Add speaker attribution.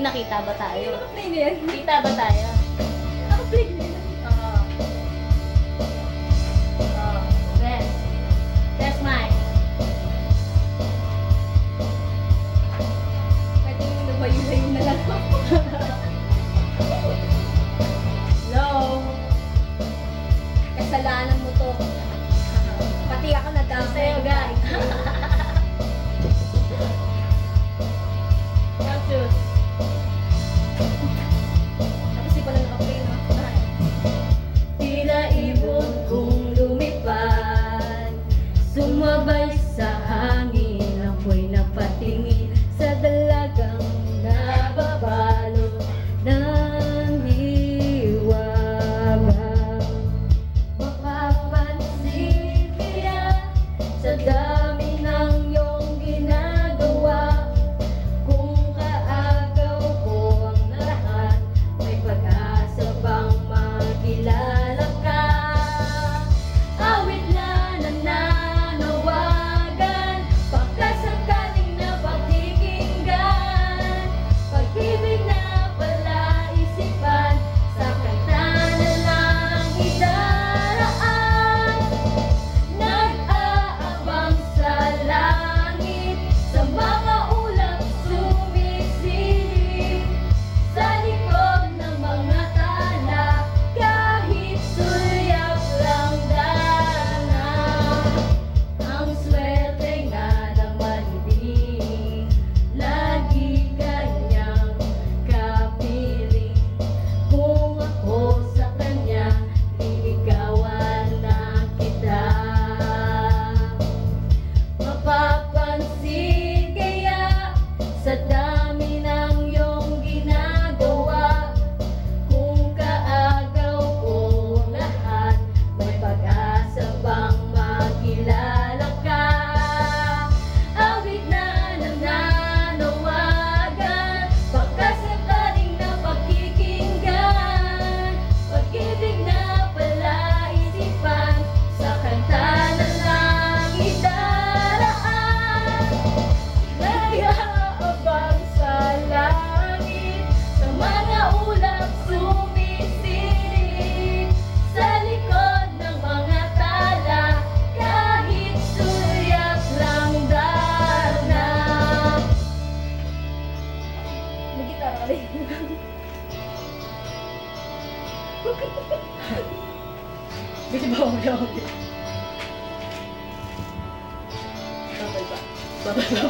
Speaker 1: nakita ba tayo?
Speaker 2: Naka-play na yan.
Speaker 1: Kita ba tayo?
Speaker 2: Naka-play na yan.
Speaker 1: Oo. Oo. Best. Best mic.
Speaker 2: Pwede yung lumayo-layo na lang ako.
Speaker 1: Low.
Speaker 2: Kasalanan mo to. Pati ako nadamay.
Speaker 1: Sa'yo, guys. Now choose.
Speaker 2: Tapos di pala naka-play, no?
Speaker 1: Tila ibon kung lumipad, sumabay sa hangin, ako'y napatingin sa dalagang nababalot ng hiwaga. Mapapansin kaya sa dami ng iyong ginagawa, kung kaagaw ko ang lahat, may pag-asa bang makilala ka? Awit na nananawagan, pagkasakaling na pakikinggan, pag-ibig na palaisipan, sa kanta na lang idaraan. Nag-aabang sa langit, sa mga ulap sumisilip, sa likod ng mga tala, kahit sulyap lang dana. Ang swerte nga naman hindi lagi kanyang kapiling. Kung ako sa kanya, liligawan na kita. Mapapansin kaya sa dami ng iyong ginagawa, kung kaagaw ko ang lahat, may pag-asa bang makilala ka? Awit na nananawagan, pagkasakaling na pakikinggan, pag-ibig na palaisipan, sa kanta na lang idaraan. Nag-aabang sa langit, sa mga ulap sumisilip, sa likod ng mga tala, kahit sulyap lang dana.
Speaker 2: Mag-gitara ka rin.
Speaker 1: Bisa ba ako daw? Babay ba? Babay.